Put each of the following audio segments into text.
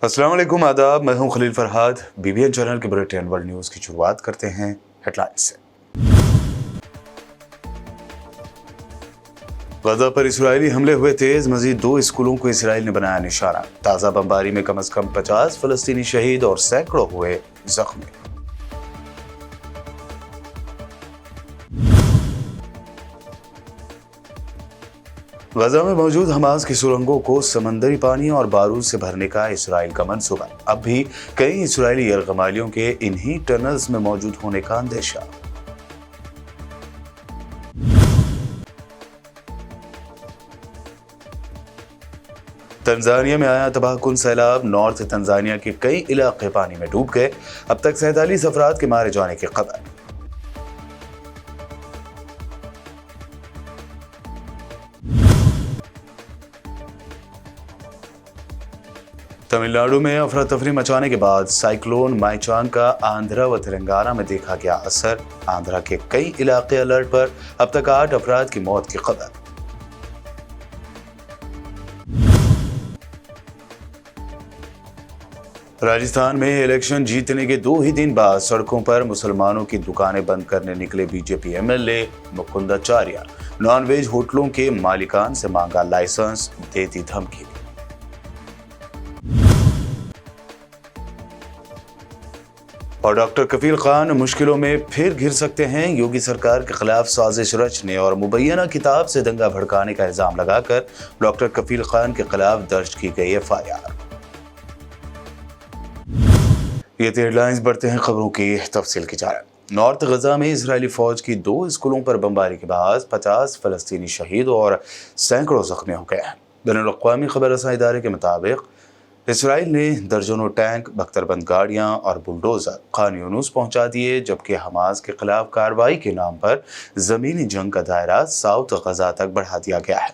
अस्सलाम वालेकुम, आदाब। मैं हूं खलील फरहाद। बीबीएन चैनल के बुलेटिन वर्ल्ड न्यूज़ की शुरुआत करते हैं हेडलाइंस से। गजा पर इजरायली हमले हुए तेज, मजीद 2 स्कूलों को इसराइल ने बनाया निशाना। ताज़ा बमबारी में कम से कम 50 फलस्तीनी शहीद और सैकड़ों हुए जख्मी। गजा में मौजूद हमास की सुरंगों को समंदरी पानी और बारूद से भरने का इसराइल का मंसूबा। अब भी कई इसराइली यरगमालियों के इन्हीं टनल्स में मौजूद होने का अंदेशा। तंजानिया में आया तबाहकुन सैलाब, नॉर्थ तंजानिया के कई इलाके पानी में डूब गए। अब तक 47 अफराद के मारे जाने की खबर। तमिलनाडु में अफरा तफरी मचाने के बाद साइक्लोन माइचान का आंध्रा व तेलंगाना में देखा गया असर। आंध्रा के कई इलाके अलर्ट पर। अब तक 8 अफराद की मौत की खबर। राजस्थान में इलेक्शन जीतने के 2 ही दिन बाद सड़कों पर मुसलमानों की दुकानें बंद करने निकले बीजेपी एमएलए मुकुंदाचार्य। नॉनवेज होटलों के मालिकान से मांगा लाइसेंस, दे दी धमकी। और डॉक्टर कफील खान मुश्किलों में फिर घिर सकते हैं। योगी सरकार के खिलाफ साजिश रचने और मुबैना किताब से दंगा भड़काने का इल्जाम लगाकर डॉक्टर कफील खान के खिलाफ दर्ज की गई एफआईआर। ये थे हेडलाइंस। बढ़ते हैं खबरों की तफसील की जानिब। नॉर्थ गजा में इजरायली फौज की 2 स्कूलों पर बमबारी के बाद 50 फलस्तीनी शहीद और सैकड़ों जख्मी हो गए हैं। बैनुल-अक़वामी खबर-रसां इदारे के मुताबिक इसराइल ने दर्जनों टैंक, बख्तरबंद गाड़ियां और बुलडोजर खान यूनुस पहुंचा दिए, जबकि हमास के खिलाफ कार्रवाई के नाम पर जमीनी जंग का दायरा साउथ गजा तक बढ़ा दिया गया है।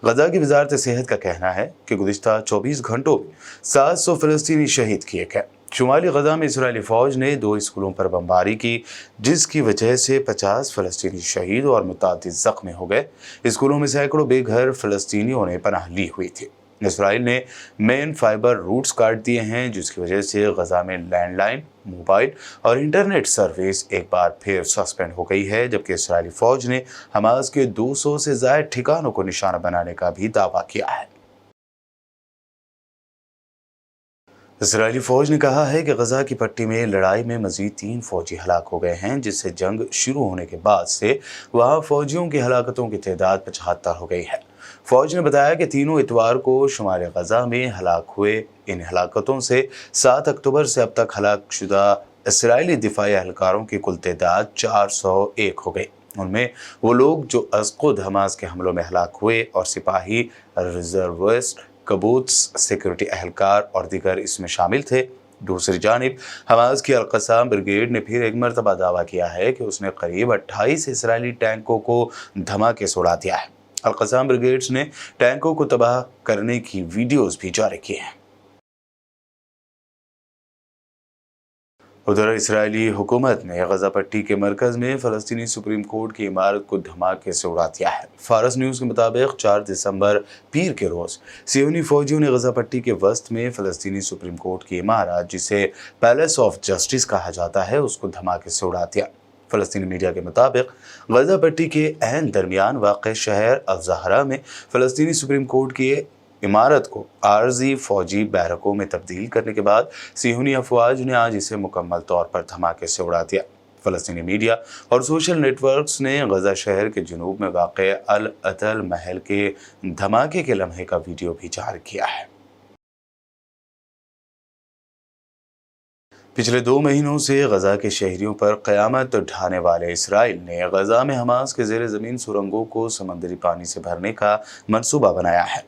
गजा की वजारत सेहत का कहना है कि गुज़िश्ता 24 घंटों में 700 फलस्तीनी शहीद किए गए। शुमाली गजा में इजरायली फौज ने 2 स्कूलों पर बमबारी की, जिसकी वजह से 50 फलस्तीनी शहीद और मुतअद्दिद जख्मी हो गए। स्कूलों में सैकड़ों बेघर फलस्तीनियों ने पनाह ली हुई थी। इसराइल ने मेन फाइबर रूट्स काट दिए हैं, जिसकी वजह से गजा में लैंडलाइन, मोबाइल और इंटरनेट सर्विस एक बार फिर सस्पेंड हो गई है, जबकि इसराइली फौज ने हमास के 200 से ज़ायद ठिकानों को निशाना बनाने का भी दावा किया है। इसराइली फौज ने कहा है कि गजा की पट्टी में लड़ाई में मजीद 3 फौजी हलाक हो गए हैं, जिससे जंग शुरू होने के बाद से वहां फौजियों की हलाकतों की तादाद 75 हो गई है। फौज ने बताया कि तीनों इतवार को शुमाली गजा में हलाक हुए इन हलाकतों से 7 अक्टूबर से अब तक हलाक शुदा इसराइली दिफाई एहलकारों की कुल तादाद 401 हो गई। उनमें वो लोग जो अज़-खुद हमास के हमलों में हलाक हुए और सिपाही, रिजर्विस्ट, कबूत्स, सिक्योरिटी एहलकार और दीगर इसमें शामिल थे। दूसरी जानिब हमास की अल-क़स्साम ब्रिगेड ने फिर एक मरतबा दावा किया है कि उसने करीब 28 इसराइली टैंकों को धमाके से उड़ा दिया है। अल-क़स्साम ब्रिगेड्स ने टैंकों को तबाह करने की वीडियोस भी जारी किए हैं। उधर इसराइली हुकूमत ने गजा पट्टी के मरकज़ में फ़लस्तीनी सुप्रीम कोर्ट की इमारत को धमाके से उड़ा दिया है। फारस न्यूज़ के मुताबिक 4 दिसंबर पीर के रोज़ सियोनी फौजियों ने गजा पट्टी के वस्त में फ़लस्तीनी सुप्रीम कोर्ट की इमारत, जिसे पैलेस ऑफ जस्टिस कहा जाता है, उसको धमाके से उड़ा दिया। फ़लस्तीनी मीडिया के मुताबिक गजा पट्टी के ऐन दरमियान वाक़ शहर अल-ज़हरा में फ़लस्तीनी सुप्रीम कोर्ट की इमारत को आर्जी फौजी बैरकों में तब्दील करने के बाद सियोनी अफवाज ने आज इसे मुकम्मल तौर पर धमाके से उड़ा दिया। फ़लस्तीनी मीडिया और सोशल नेटवर्क्स ने गजा शहर के जुनूब में वाक़े अल-अतल महल के धमाके के लम्हे का वीडियो भी जारी किया है। पिछले 2 महीनों से गजा के शहरियों पर क़यामत ढाने वाले इसराइल ने गजा में हमास के ज़ेर ज़मीन सुरंगों को समंदरी पानी से भरने का मंसूबा बनाया है।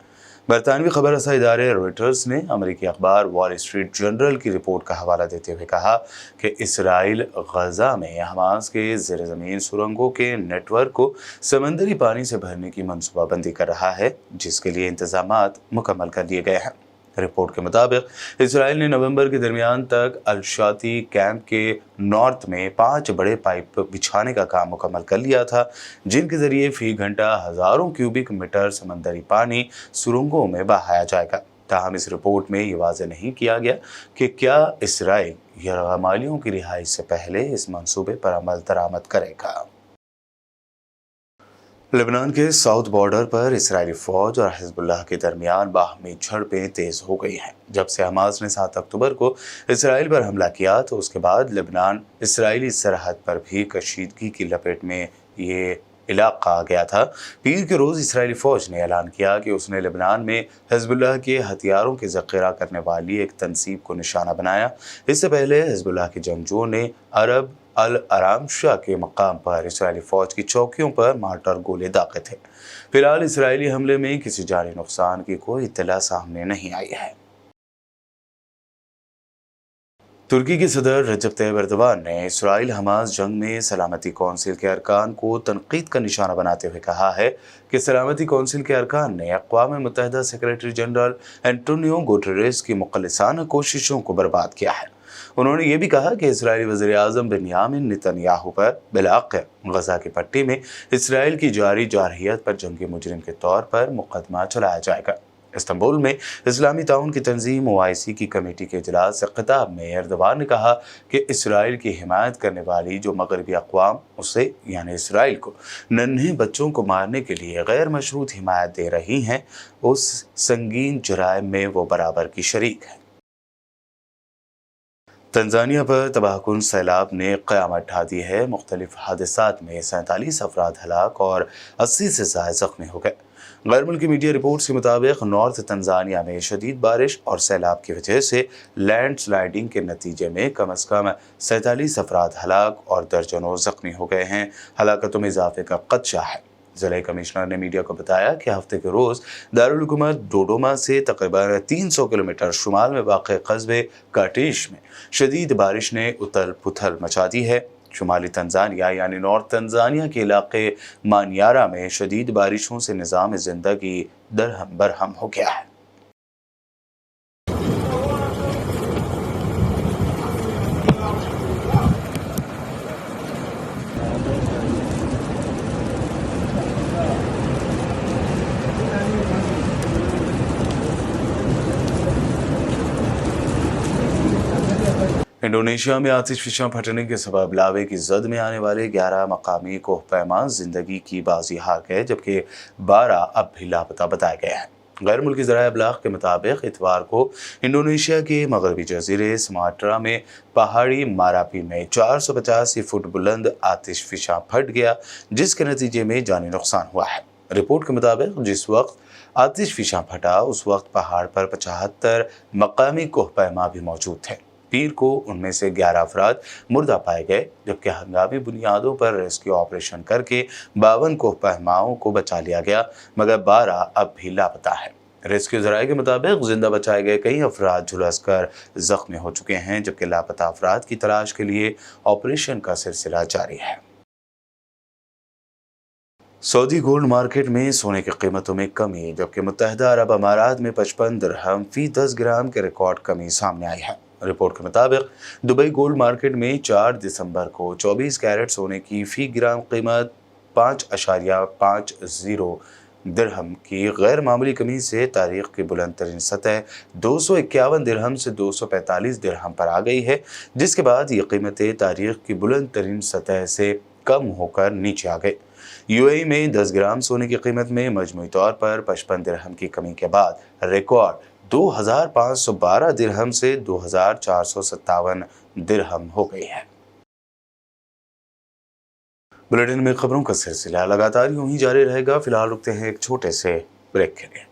बरतानवी खबर-रसां इदारे रॉयटर्स ने अमेरिकी अखबार वॉल स्ट्रीट जर्नल की रिपोर्ट का हवाला देते हुए कहा कि इसराइल गजा में हमास के ज़ेर ज़मीन सुरंगों के नेटवर्क को समंदरी पानी से भरने की मंसूबाबंदी कर रहा है, जिसके लिए इंतजामात मुकम्मल कर लिए गए हैं। रिपोर्ट के मुताबिक इसराइल ने नवंबर के दरमियान तक अल-शाती कैंप के नॉर्थ में 5 बड़े पाइप बिछाने का काम मुकम्मल कर लिया था, जिनके जरिए फी घंटा हजारों क्यूबिक मीटर समंदरी पानी सुरंगों में बहाया जाएगा। ताहम इस रिपोर्ट में ये वाज़ेह नहीं किया गया कि क्या इसराइल यरगमालियों की रिहाई से पहले इस मंसूबे पर अमल दरामद करेगा। लेबनान के साउथ बॉर्डर पर इसराइली फौज और हिजबुल्लाह के दरमियान बाहमी झड़पें तेज हो गई हैं। जब से हमास ने 7 अक्टूबर को इसराइल पर हमला किया तो उसके बाद लेबनान इसराइली सरहद पर भी कशीदगी की लपेट में ये इलाका आ गया था। पीर के रोज़ इसराइली फ़ौज ने ऐलान किया कि उसने लेबनान में हिजबुल्लाह के हथियारों के ज़ख़ीरा करने वाली एक तंसीब को निशाना बनाया। इससे पहले हिजबुल्लाह के जंगजुओं ने अरब अल आरामशा के मकाम पर इसराइली फ़ौज की चौकियों पर मार्टर गोले दागे थे। फिलहाल इसराइली हमले में किसी जानी नुकसान की कोई इत्तला सामने नहीं आई है। तुर्की के सदर रजब तैयब एर्दोगान ने इसराइल हमास जंग में सलामती कौंसिल के अरकान को तनकीद का निशाना बनाते हुए कहा है कि सलामती कौंसिल के अरकान ने अक़वाम मुत्तहिदा सेक्रेटरी जनरल एंटोनियो गुटेरेस की मुख़ल्लिसाना कोशिशों को बर्बाद किया है। उन्होंने ये भी कहा कि इजरायली वज़ीर-ए-आज़म बेंयामिन नेतन्याहू पर बिलाखिर गजा की पट्टी में इसराइल की जारी जारहियत पर जंगी मुजरिम के तौर पर मुकदमा चलाया जाएगा। इस्तांबुल में इस्लामी ताउन की तंजीम OIC की कमेटी के इजलास से खिताब में एर्दोगान ने कहा कि इसराइल की हिमायत करने वाली जो मगरबी अक़वाम उसे यानी इसराइल को नन्हे बच्चों को मारने के लिए गैर मशरूत हिमायत दे रही हैं, उस संगीन जराइम में वो बराबर की शरीक है। तंजानिया पर तबाहकुन सैलाब ने क़यामत ढा दी है। मुख्तलिफ हादसात में 47 अफराद हलाक और 80 से ज़ायद ज़ख्मी हो गए। गैर मुल्की मीडिया रिपोर्ट्स के मुताबिक नॉर्थ तंजानिया में शदीद बारिश और सैलाब की वजह से लैंड स्लाइडिंग के नतीजे में कम अज़ कम 47 अफराद हलाक और दर्जनों ज़ख्मी हो गए हैं। हलाकतों में इजाफे का ख़दशा है। ज़िला कमिश्नर ने मीडिया को बताया कि हफ्ते के रोज़ दारुल हुकूमत डोडोमा से तकरीबन 300 किलोमीटर शुमाल में वाक़ कस्बे काटिश में शदीद बारिश ने उथल पुथल मचा दी है। शुमाली तंजानिया यानी नॉर्थ तंजानिया के इलाके मानियारा में शदीद बारिशों से निज़ाम ज़िंदगी दरहम बरहम हो गया है। इंडोनेशिया में आतिशफ़िशां फटने के सबब लावे की जद में आने वाले 11 मकामी कोहपैमा जिंदगी की बाजी हार गए, जबकि 12 अब भी लापता बताए गए हैं। गैर मुल्की ज़राए इब्लाग के मुताबिक इतवार को इंडोनेशिया के मगरबी जजीरे सुमात्रा में पहाड़ी मारापी में 485 फुट बुलंद आतिशफ़िशां फट गया, जिसके नतीजे में जानी नुकसान हुआ है। रिपोर्ट के मुताबिक जिस वक्त आतिशफ़िशां फटा उस वक्त पहाड़ पर 75 मकामी कोहपैमा भी मौजूद थे। पीर को उनमें से 11 अफराद मुर्दा पाए गए, जबकि हंगामी बुनियादों पर रेस्क्यू ऑपरेशन करके 52 कोहपैमाओं को बचा लिया गया, मगर 12 अब भी लापता है। रेस्क्यू ज़राए के मुताबिक जिंदा बचाए गए कई अफराद झुलसकर जख्मी हो चुके हैं, जबकि लापता अफराद की तलाश के लिए ऑपरेशन का सिलसिला जारी है। सऊदी गोल्ड मार्केट में सोने की कीमतों में कमी, जबकि मुत्तहिदा अरब अमारात में 55 दिरहम फी 10 ग्राम के रिकॉर्ड कमी सामने आई है। रिपोर्ट के मुताबिक दुबई गोल्ड मार्केट में 4 दिसंबर को 24 कैरेट सोने की फी ग्राम कीमत 5.50 दिरहम की गैर मामूली कमी से तारीख की बुलंद तरीन सतह 251 दिरहम से 245 दिरहम पर आ गई है, जिसके बाद ये कीमतें तारीख की बुलंद तरीन सतह से कम होकर नीचे आ गई। UAE में 10 ग्राम सोने की कीमत में मजमूई तौर पर 55 दिरहम की कमी के बाद रिकॉर्ड 2512 दिरहम से 2457 दिरहम हो गई है। बुलेटिन में खबरों का सिलसिला लगातार यूं ही जारी रहेगा। फिलहाल रुकते हैं एक छोटे से ब्रेक के लिए।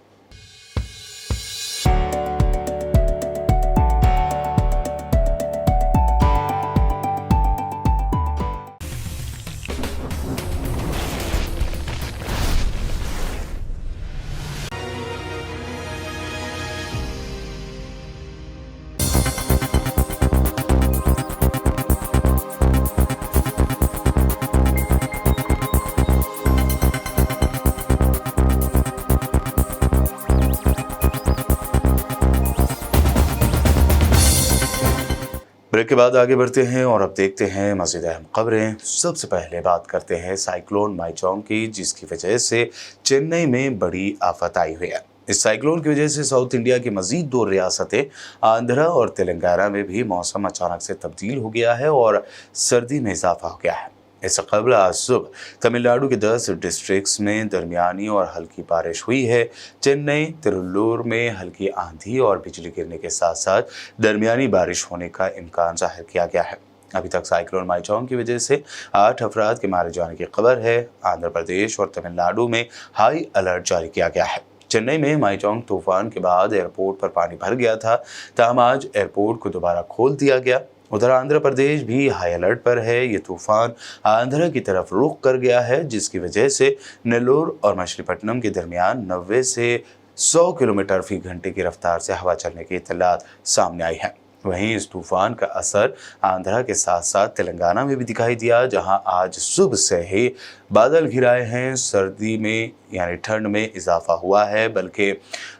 ब्रेक के बाद आगे बढ़ते हैं और अब देखते हैं मज़ीद अहम खबरें। सबसे पहले बात करते हैं साइक्लोन माइचोंग की, जिसकी वजह से चेन्नई में बड़ी आफत आई हुई है। इस साइक्लोन की वजह से साउथ इंडिया की मजीद दो रियासतें आंध्रा और तेलंगाना में भी मौसम अचानक से तब्दील हो गया है और सर्दी में इजाफा हो गया है। इससे कबल आज सुबह तमिलनाडु के 10 डिस्ट्रिक्ट्स में दरमियानी और हल्की बारिश हुई है। चेन्नई, तिरुल्लूर में हल्की आंधी और बिजली गिरने के साथ साथ दरमियानी बारिश होने का इम्कान जाहिर किया गया है। अभी तक साइक्लोन माइचोंग की वजह से 8 अफराद के मारे जाने की खबर है। आंध्र प्रदेश और तमिलनाडु में हाई अलर्ट जारी किया गया है। चेन्नई में माइचोंग तूफान के बाद एयरपोर्ट पर पानी भर गया था, ताहम आज एयरपोर्ट को दोबारा खोल दिया गया। उधर आंध्र प्रदेश भी हाई अलर्ट पर है। ये तूफान आंध्र की तरफ रुख कर गया है, जिसकी वजह से नेल्लोर और मछलीपट्टनम के दरमियान 90 से 100 किलोमीटर फी घंटे की रफ्तार से हवा चलने की इत्तलात सामने आई है। वहीं इस तूफान का असर आंध्रा के साथ साथ तेलंगाना में भी दिखाई दिया, जहां आज सुबह से ही बादल घिराए हैं। सर्दी में यानी ठंड में इजाफा हुआ है, बल्कि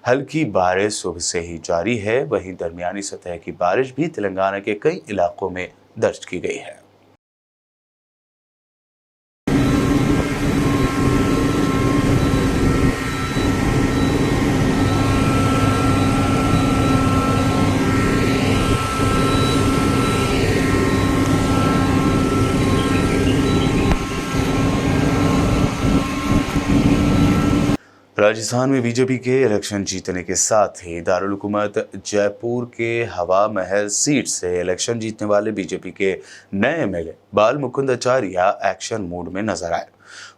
हल्की बारिश सुबह से ही जारी है। वहीं दरमियानी सतह की बारिश भी तेलंगाना के कई इलाकों में दर्ज की गई है। राजस्थान में बीजेपी के इलेक्शन जीतने के साथ ही दारुल हुकूमत जयपुर के हवा महल सीट से इलेक्शन जीतने वाले बीजेपी के नए एमएलए बाल मुकुंद आचार्य एक्शन मूड में नजर आए।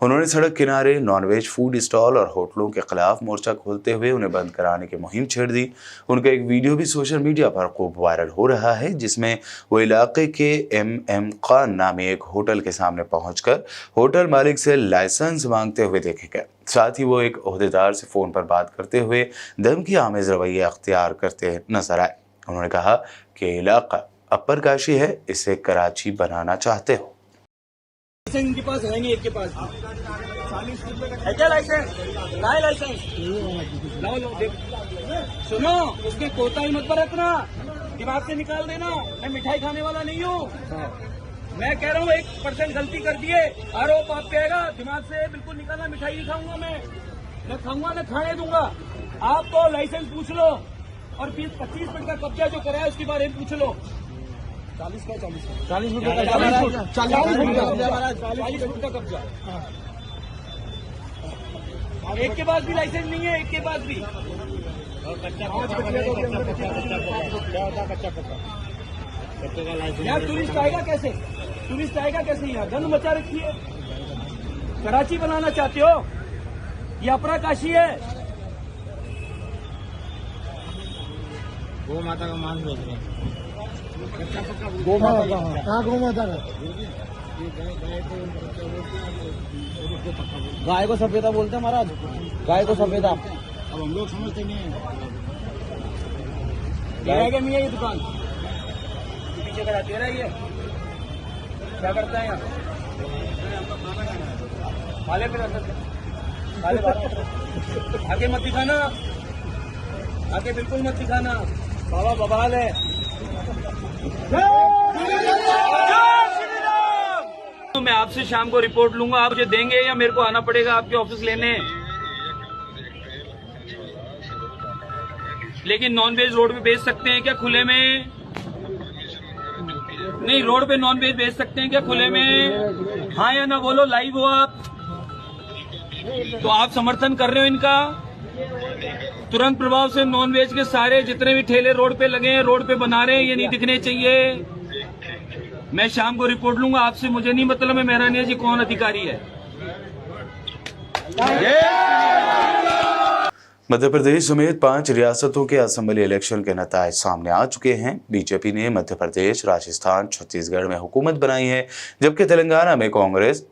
उन्होंने सड़क किनारे नॉनवेज फूड स्टॉल और होटलों के खिलाफ मोर्चा खोलते हुए उन्हें बंद कराने की मुहिम छेड़ दी। उनका एक वीडियो भी सोशल मीडिया पर खूब वायरल हो रहा है, जिसमें वो इलाके के एम खान नामी एक होटल के सामने पहुंचकर होटल मालिक से लाइसेंस मांगते हुए देखे गए। साथ ही वो एक ओहदेदार से फ़ोन पर बात करते हुए धमकी आमेज रवैया अख्तियार करते नजर आए। उन्होंने कहा कि इलाका अपर काशी है, इसे कराची बनाना चाहते हो। इनके पास है नहीं, एक के पास है क्या लाइसेंस? लाए लाइसेंस लाओ लो देख। सुनो, उसके कोताही मत बरतना, दिमाग से निकाल देना। मैं मिठाई खाने वाला नहीं हूँ। मैं कह रहा हूँ 1% गलती कर दिए, आरोप आप पे आएगा। दिमाग से बिल्कुल निकालना। मिठाई नहीं खाऊंगा मैं खाऊंगा न खाने दूंगा। आप तो लाइसेंस पूछ लो और 25 मिनट का कब्जा जो कराया उसके बारे में पूछ लो। 40 का 40 फुट का 40 फुट का कब्जा। एक के पास भी लाइसेंस नहीं है, एक के पास भी। यार टूरिस्ट आएगा कैसे? टूरिस्ट आएगा कैसे? यहाँ गंद मचा रखी है। कराची बनाना चाहते हो? ये अपरा काशी है। गौ माता का मांस बेच रहे हैं। गौ माता का कहाँ? गौ माता का गाय को सफेदा बोलते हैं महाराज। गाय को सफेदा अब हम लोग समझते नहीं है। तेरा नहीं है ये दुकान, पीछे का तेरा ही है। क्या करता है यहाँ? खाले फिर आगे मत दिखाना, आगे बिल्कुल मत दिखाना। बाबा बवाल है। मैं आपसे शाम को रिपोर्ट लूंगा, आप मुझे देंगे या मेरे को आना पड़ेगा आपके ऑफिस लेने? लेकिन नॉनवेज रोड पे बेच सकते हैं क्या खुले में? नहीं, रोड पे नॉनवेज बेच सकते हैं क्या खुले में? हाँ या ना बोलो, लाइव हो आप। तो आप समर्थन कर रहे हो इनका? तुरंत प्रभाव से नॉनवेज के सारे जितने भी ठेले रोड पे लगे हैं, रोड पे बना रहे हैं, ये नहीं दिखने चाहिए। मैं शाम को रिपोर्ट लूंगा आपसे। मुझे नहीं मतलब है मेहरानिया जी कौन अधिकारी है। मध्य प्रदेश समेत 5 रियासतों के असेंबली इलेक्शन के नतीजे सामने आ चुके हैं। बीजेपी ने मध्य प्रदेश, राजस्थान, छत्तीसगढ़ में हुकूमत बनाई है, जबकि तेलंगाना में कांग्रेस,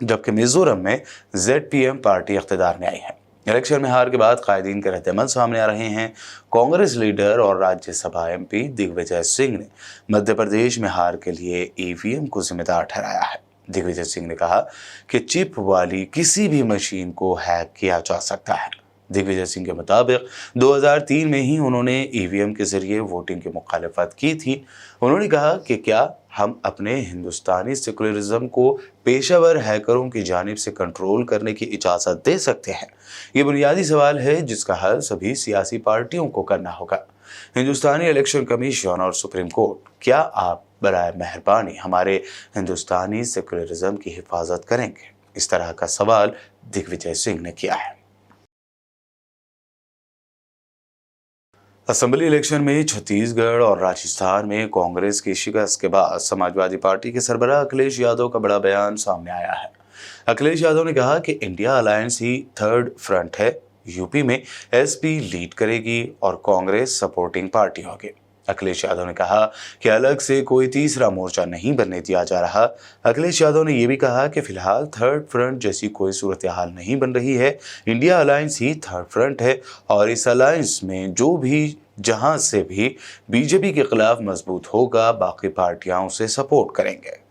जबकि मिजोरम में ZPM पार्टी इख्तिदार में आई है। इलेक्शन में हार के बाद कायदीन के रद्द-ए-अमल सामने आ रहे हैं। कांग्रेस लीडर और राज्यसभा MP दिग्विजय सिंह ने मध्य प्रदेश में हार के लिए EVM को जिम्मेदार ठहराया है। दिग्विजय सिंह ने कहा कि चिप वाली किसी भी मशीन को हैक किया जा सकता है। दिग्विजय सिंह के मुताबिक 2003 में ही उन्होंने ईवीएम के जरिए वोटिंग की मुखालिफत की थी। उन्होंने कहा कि क्या हम अपने हिंदुस्तानी सेकुलरिज्म को पेशेवर हैकरों की जानिब से कंट्रोल करने की इजाज़त दे सकते हैं? ये बुनियादी सवाल है जिसका हल सभी सियासी पार्टियों को करना होगा। हिंदुस्तानी इलेक्शन कमीशन और सुप्रीम कोर्ट, क्या आप बराए मेहरबानी हमारे हिंदुस्तानी सेकुलरिज्म की हिफाजत करेंगे? इस तरह का सवाल दिग्विजय सिंह ने किया है। असेंबली इलेक्शन में छत्तीसगढ़ और राजस्थान में कांग्रेस की शिकस्त के बाद समाजवादी पार्टी के सरबराह अखिलेश यादव का बड़ा बयान सामने आया है। अखिलेश यादव ने कहा कि इंडिया अलायंस ही थर्ड फ्रंट है, यूपी में एसपी लीड करेगी और कांग्रेस सपोर्टिंग पार्टी होगी। अखिलेश यादव ने कहा कि अलग से कोई तीसरा मोर्चा नहीं बनने दिया जा रहा। अखिलेश यादव ने यह भी कहा कि फिलहाल थर्ड फ्रंट जैसी कोई सूरत हाल नहीं बन रही है, इंडिया अलायंस ही थर्ड फ्रंट है और इस अलायंस में जो भी जहां से भी बीजेपी के खिलाफ मजबूत होगा, बाकी पार्टियां उसे सपोर्ट करेंगे।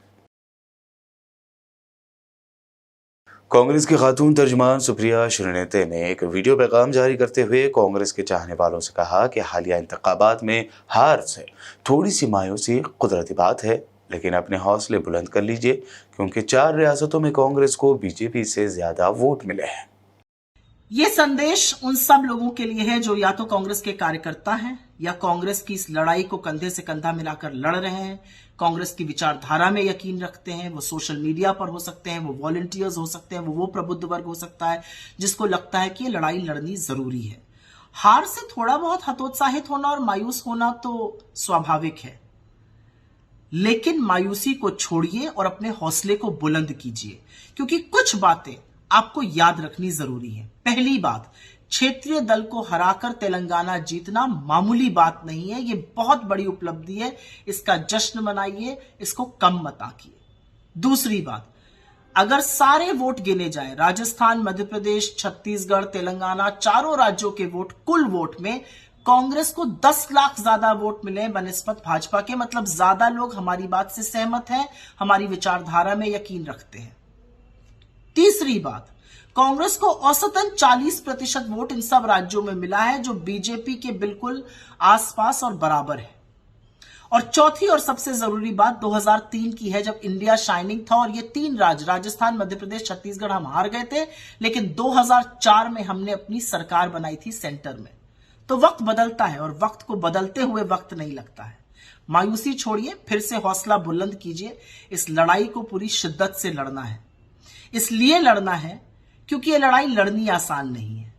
कांग्रेस की खातून तर्जुमान सुप्रिया श्रीनेते ने एक वीडियो पैगाम जारी करते हुए कांग्रेस के चाहने वालों से कहा कि हालिया इंतखाबात में हार से थोड़ी सी मायूसी कुदरती बात है, लेकिन अपने हौसले बुलंद कर लीजिए क्योंकि 4 रियासतों में कांग्रेस को बीजेपी से ज्यादा वोट मिले हैं। ये संदेश उन सब लोगों के लिए है जो या तो कांग्रेस के कार्यकर्ता हैं या कांग्रेस की इस लड़ाई को कंधे से कंधा मिलाकर लड़ रहे हैं, कांग्रेस की विचारधारा में यकीन रखते हैं। वो सोशल मीडिया पर हो सकते हैं, वो वॉलंटियर्स हो सकते हैं, वो प्रबुद्ध वर्ग हो सकता है जिसको लगता है कि ये लड़ाई लड़नी जरूरी है। हार से थोड़ा बहुत हतोत्साहित होना और मायूस होना तो स्वाभाविक है, लेकिन मायूसी को छोड़िए और अपने हौसले को बुलंद कीजिए क्योंकि कुछ बातें आपको याद रखनी जरूरी है। पहली बात, क्षेत्रीय दल को हराकर तेलंगाना जीतना मामूली बात नहीं है, ये बहुत बड़ी उपलब्धि है, इसका जश्न मनाइए, इसको कम मत आंकिए। दूसरी बात, अगर सारे वोट गिने जाए, राजस्थान, मध्य प्रदेश, छत्तीसगढ़, तेलंगाना, चारों राज्यों के वोट, कुल वोट में कांग्रेस को 10 लाख ज्यादा वोट मिले बनिस्बत भाजपा के, मतलब ज्यादा लोग हमारी बात से सहमत हैं, हमारी विचारधारा में यकीन रखते हैं। तीसरी बात, कांग्रेस को औसतन 40% वोट इन सब राज्यों में मिला है जो बीजेपी के बिल्कुल आसपास और बराबर है। और चौथी और सबसे जरूरी बात 2003 की है जब इंडिया शाइनिंग था और ये 3 राज्य राजस्थान, मध्य प्रदेश, छत्तीसगढ़ हम हार गए थे, लेकिन 2004 में हमने अपनी सरकार बनाई थी सेंटर में। तो वक्त बदलता है और वक्त को बदलते हुए वक्त नहीं लगता है। मायूसी छोड़िए, फिर से हौसला बुलंद कीजिए। इस लड़ाई को पूरी शिद्दत से लड़ना है, इसलिए लड़ना है क्योंकि ये लड़ाई लड़नी आसान नहीं है,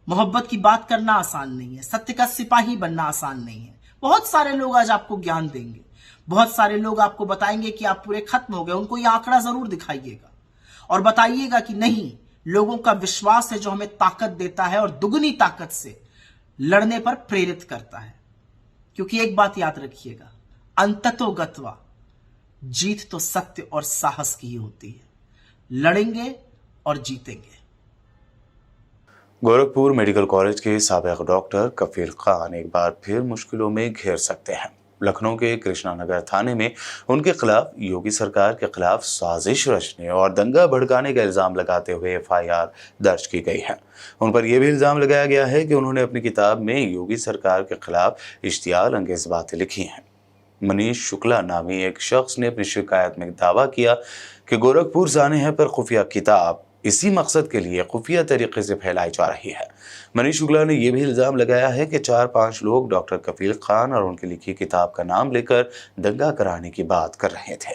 मोहब्बत की बात करना आसान नहीं है, सत्य का सिपाही बनना आसान नहीं है। बहुत सारे लोग आज आपको ज्ञान देंगे, बहुत सारे लोग आपको बताएंगे कि आप पूरे खत्म हो गए, उनको ये आंकड़ा जरूर दिखाइएगा और बताइएगा कि नहीं, लोगों का विश्वास है जो हमें ताकत देता है और दुगनी ताकत से लड़ने पर प्रेरित करता है। क्योंकि एक बात याद रखिएगा, अंततोगत्वा जीत तो सत्य और साहस की ही होती है। लड़ेंगे और जीतेंगे। गोरखपुर मेडिकल कॉलेज के साबिक डॉक्टर कफील खान एक बार फिर मुश्किलों में घिर सकते हैं। लखनऊ के कृष्णानगर थाने में उनके खिलाफ योगी सरकार के खिलाफ साजिश रचने और दंगा भड़काने का इल्जाम लगाते हुए FIR दर्ज की गई है। उन पर यह भी इल्जाम लगाया गया है कि उन्होंने अपनी किताब में योगी सरकार के खिलाफ इश्तियाल अंगेज बातें लिखी हैं। मनीष शुक्ला नामी एक शख्स ने अपनी शिकायत में दावा किया कि गोरखपुर सानेहा पर खुफिया किताब इसी मकसद के लिए खुफिया तरीके से फैलाई जा रही है। मनीष शुक्ला ने यह भी इल्जाम लगाया है कि 4-5 लोग डॉक्टर कफील खान और उनकी लिखी किताब का नाम लेकर दंगा कराने की बात कर रहे थे।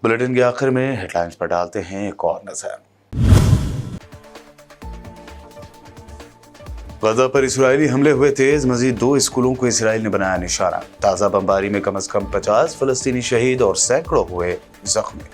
बुलेटिन के आखिर में हेडलाइंस पर डालते हैं एक और नजर। गजा पर इस्राएली हमले हुए तेज, मजीद 2 स्कूलों को इसराइल ने बनाया निशाना। ताज़ा बमबारी में कम से कम 50 फलस्तीनी शहीद और सैकड़ों हुए जख्मी।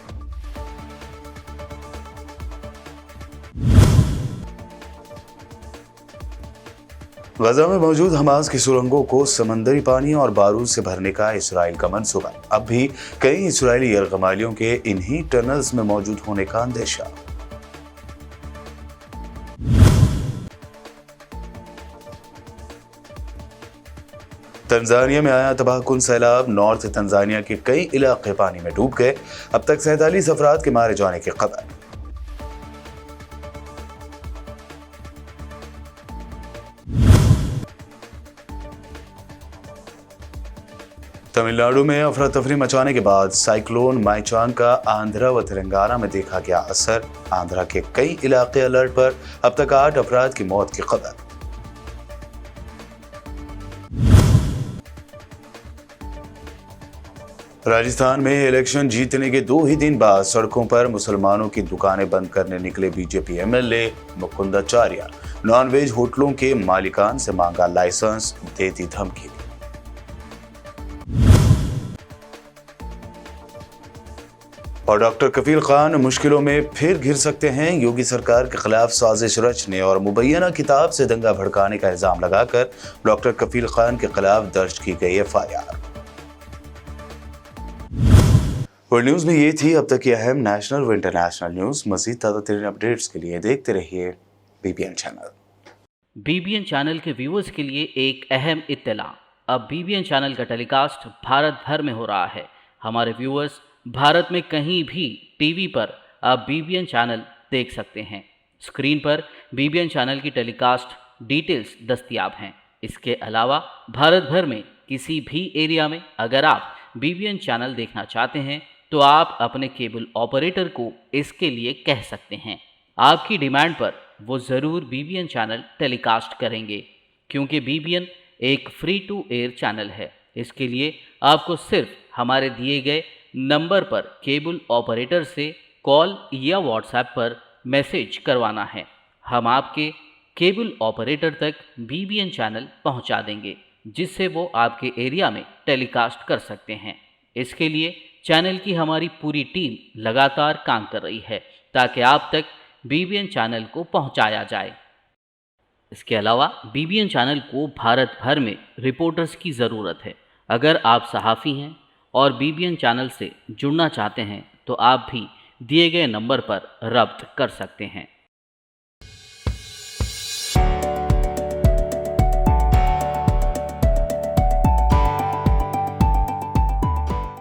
गजा में मौजूद हमास की सुरंगों को समंदरी पानी और बारूद से भरने का इसराइल का मंसूबा। अब भी कई इसराइली यरगमालियों के इन्हीं टनल्स में मौजूद होने का अंदेशा। तंजानिया में आया तबाहकुन सैलाब, नॉर्थ तंजानिया के कई इलाके पानी में डूब गए। अब तक 47 अफराद के मारे जाने की खबर। तमिलनाडु में अफरा तफरी मचाने के बाद साइक्लोन माइचांग का आंध्रा व तेलंगाना में देखा गया असर। आंध्रा के कई इलाके अलर्ट पर, अब तक 8 अफराद की मौत की खबर। राजस्थान में इलेक्शन जीतने के 2 ही दिन बाद सड़कों पर मुसलमानों की दुकानें बंद करने निकले बीजेपी एमएलए मुकुंदाचार्य। नॉनवेज होटलों के मालिकान से मांगा लाइसेंस, दे दी धमकी। और डॉक्टर कफील खान मुश्किलों में फिर घिर सकते हैं। योगी सरकार के खिलाफ साजिश रचने और मुबैना किताब से दंगा भड़काने का इल्जाम लगाकर डॉक्टर कफील खान के खिलाफ दर्ज की गई एफआईआर। वर्ल्ड न्यूज में ये थी अब तक की अहम नेशनल व इंटरनेशनल न्यूज। मजीद ताज़ा तरीन अपडेट्स के लिए देखते रहिए बीबीएन चैनल। बीबीएन चैनल के व्यूअर्स के लिए एक अहम इत्तला। अब बीबीएन चैनल का टेलीकास्ट भारत भर में हो रहा है। हमारे व्यूअर्स भारत में कहीं भी टीवी पर अब बीबीएन चैनल देख सकते हैं। स्क्रीन पर बीबीएन चैनल की टेलीकास्ट डिटेल्स दस्तयाब हैं। इसके अलावा भारत भर में किसी भी एरिया में अगर आप बीबीएन चैनल देखना चाहते हैं तो आप अपने केबल ऑपरेटर को इसके लिए कह सकते हैं। आपकी डिमांड पर वो ज़रूर बीबीएन चैनल टेलीकास्ट करेंगे, क्योंकि बीबीएन एक फ्री टू एयर चैनल है। इसके लिए आपको सिर्फ हमारे दिए गए नंबर पर केबल ऑपरेटर से कॉल या व्हाट्सएप पर मैसेज करवाना है। हम आपके केबल ऑपरेटर तक बीबीएन चैनल पहुंचा देंगे, जिससे वो आपके एरिया में टेलीकास्ट कर सकते हैं। इसके लिए चैनल की हमारी पूरी टीम लगातार काम कर रही है ताकि आप तक बीबीएन चैनल को पहुंचाया जाए। इसके अलावा बीबीएन चैनल को भारत भर में रिपोर्टर्स की ज़रूरत है। अगर आप सहाफ़ी हैं और बीबीएन चैनल से जुड़ना चाहते हैं तो आप भी दिए गए नंबर पर रब्त कर सकते हैं।